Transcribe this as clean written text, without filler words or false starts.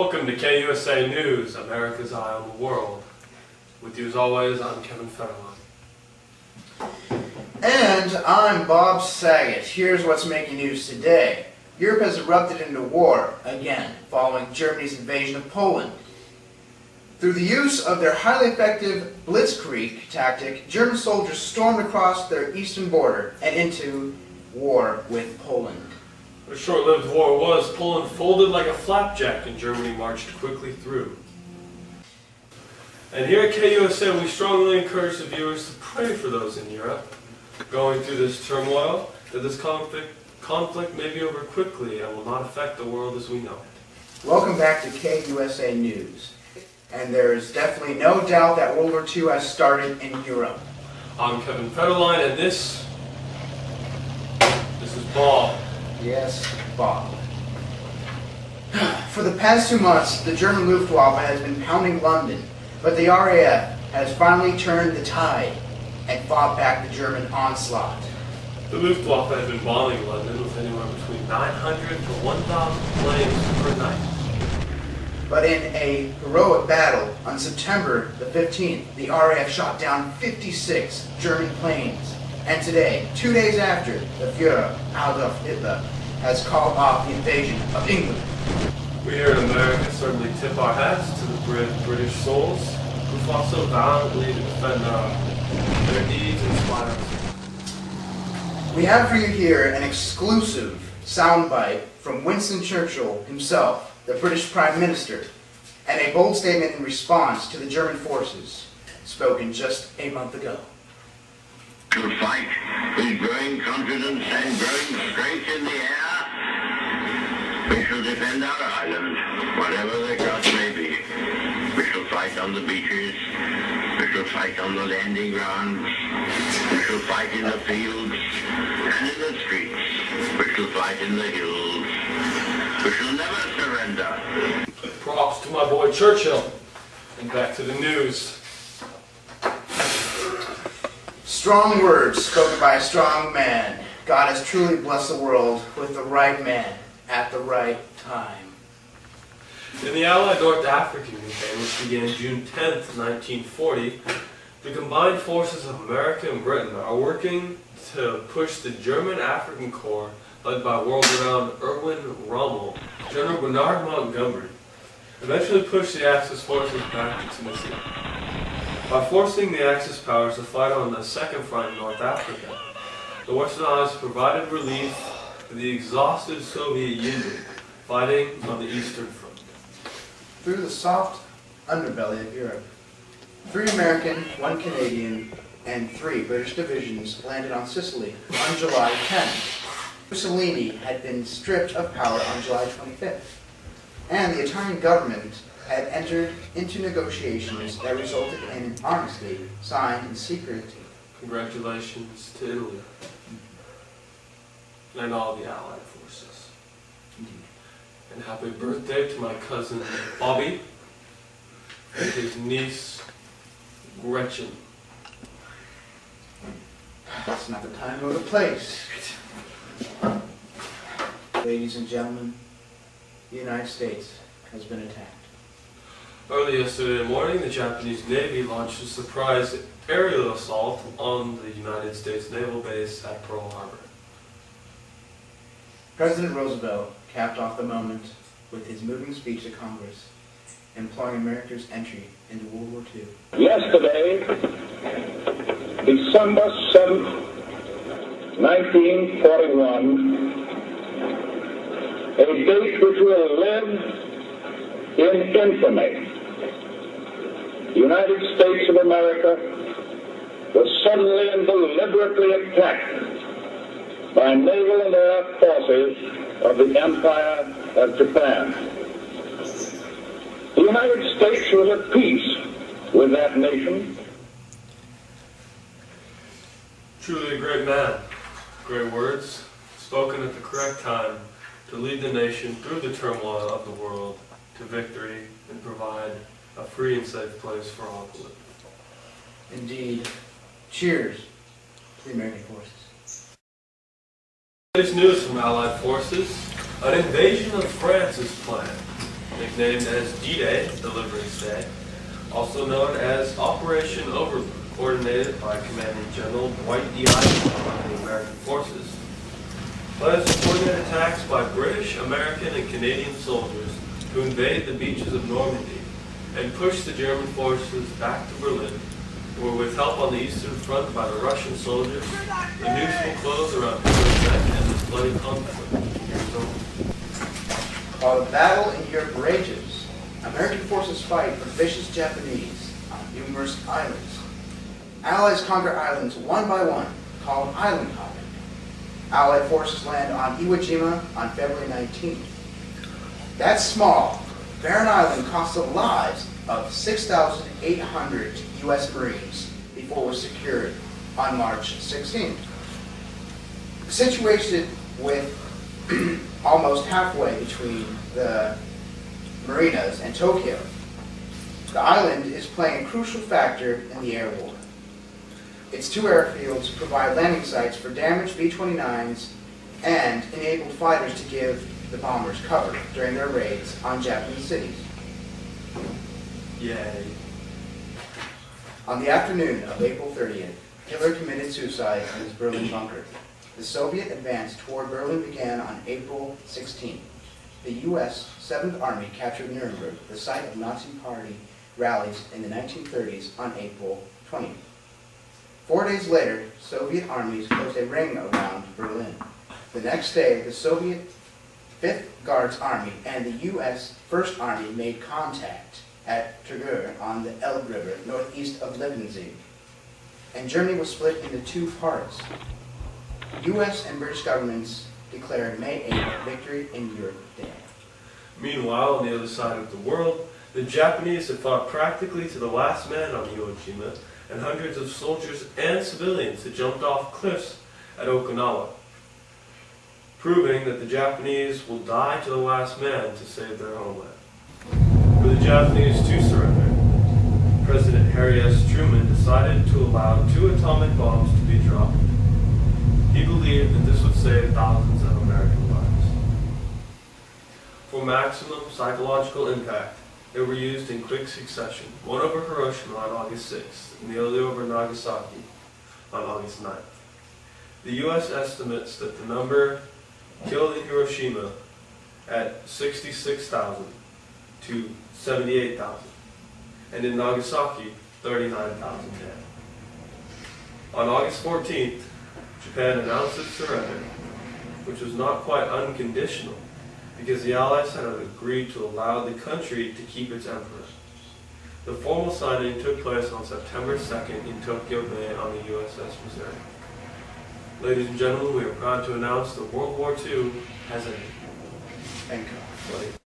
Welcome to KUSA News, America's Eye on the World. With you as always, I'm Kevin Federline. And I'm Bob Saget. Here's what's making news today. Europe has erupted into war, again, following Germany's invasion of Poland. Through the use of their highly effective blitzkrieg tactic, German soldiers stormed across their eastern border and into war with Poland. What a short-lived war was. Poland folded like a flapjack and Germany marched quickly through. And here at KUSA, we strongly encourage the viewers to pray for those in Europe going through this turmoil, that this conflict may be over quickly and will not affect the world as we know it. Welcome back to KUSA News. And there is definitely no doubt that World War II has started in Europe. I'm Kevin Federline, and this is Bob. Yes, Bob. For the past 2 months, the German Luftwaffe has been pounding London, but the RAF has finally turned the tide and fought back the German onslaught. The Luftwaffe has been bombing London with anywhere between 900 to 1,000 planes per night. But in a heroic battle on September the 15th, the RAF shot down 56 German planes. And today, 2 days after, the Führer, Adolf Hitler, has called off the invasion of England. We here in America certainly tip our hats to the British souls who fought so valiantly to defend their deeds and spires. We have for you here an exclusive soundbite from Winston Churchill himself, the British Prime Minister, and a bold statement in response to the German forces, spoken just a month ago. To fight with growing confidence and growing strength in the air, we shall defend our island, whatever the cost may be. We shall fight on the beaches, we shall fight on the landing grounds, we shall fight in the fields and in the streets, we shall fight in the hills. We shall never surrender. Props to my boy Churchill. And back to the news. Strong words spoken by a strong man. God has truly blessed the world with the right man at the right time. In the Allied North African campaign, which began June 10th, 1940, the combined forces of America and Britain are working to push the German African Corps, led by world-renowned Erwin Rommel, General Bernard Montgomery, eventually pushed the Axis forces back to Tunisia. By forcing the Axis powers to fight on the Second Front in North Africa, the Western Allies provided relief to the exhausted Soviet Union fighting on the Eastern Front. Through the soft underbelly of Europe, 3 American, 1 Canadian, and 3 British divisions landed on Sicily on July 10th. Mussolini had been stripped of power on July 25th, and the Italian government had entered into negotiations that resulted in an armistice signed in secret. Congratulations to Italy and all the Allied forces. And happy birthday to my cousin Bobby and his niece Gretchen. That's not the time or the place. Ladies and gentlemen, the United States has been attacked. Early yesterday morning, the Japanese Navy launched a surprise aerial assault on the United States Naval Base at Pearl Harbor. President Roosevelt capped off the moment with his moving speech to Congress, imploring America's entry into World War II. Yesterday, December 7th, 1941, a date which will live in infamy. The United States of America was suddenly and deliberately attacked by naval and air forces of the Empire of Japan. The United States was at peace with that nation. Truly a great man. Great words, spoken at the correct time to lead the nation through the turmoil of the world to victory and provide a free and safe place for all to live. Indeed. Cheers to the American forces. Latest news from Allied forces. An invasion of France is planned. nicknamed as D-Day, Deliverance Day, also known as Operation Overlord, coordinated by Commanding General Dwight D. Eisenhower of the American forces. Plans to coordinate attacks by British, American, and Canadian soldiers who invade the beaches of Normandy and push the German forces back to Berlin, where with help on the Eastern Front by the Russian soldiers, the noose will close around Hitler's neck and this bloody conflict. While the battle in Europe rages, American forces fight for vicious Japanese on numerous islands. Allies conquer islands one by one, called island hopping. Allied forces land on Iwo Jima on February 19th. That small, barren island cost the lives of 6,800 U.S. Marines before it was secured on March 16th. Situated with almost halfway between the marinas and Tokyo, the island is playing a crucial factor in the air war. Its two airfields provide landing sites for damaged B-29s and enabled fighters to give the bombers cover during their raids on Japanese cities. Yay. On the afternoon of April 30th, Hitler committed suicide in his Berlin bunker. The Soviet advance toward Berlin began on April 16th. The U.S. 7th Army captured Nuremberg, the site of Nazi Party rallies in the 1930s, on April 20th. 4 days later, Soviet armies closed a ring around Berlin. The next day, the Soviet 5th Guards Army and the U.S. 1st Army made contact at Trigger on the Elbe River, northeast of Leipzig, and Germany was split into two parts. U.S. and British governments declared May 8th Victory in Europe Day. Meanwhile, on the other side of the world, the Japanese had fought practically to the last man on Iwo Jima, and hundreds of soldiers and civilians had jumped off cliffs at Okinawa, proving that the Japanese will die to the last man to save their homeland. For the Japanese to surrender, President Harry S. Truman decided to allow 2 atomic bombs to be dropped. He believed that this would save thousands of American lives. For maximum psychological impact, they were used in quick succession, one over Hiroshima on August 6th, and the other over Nagasaki on August 9th. The U.S. estimates that the number killed in Hiroshima at 66,000 to 78,000, and in Nagasaki, 39,000 dead. On August 14th, Japan announced its surrender, which was not quite unconditional, because the Allies had agreed to allow the country to keep its emperor. The formal signing took place on September 2nd in Tokyo Bay on the USS Missouri. Ladies and gentlemen, we are proud to announce that World War II has ended. Thank you.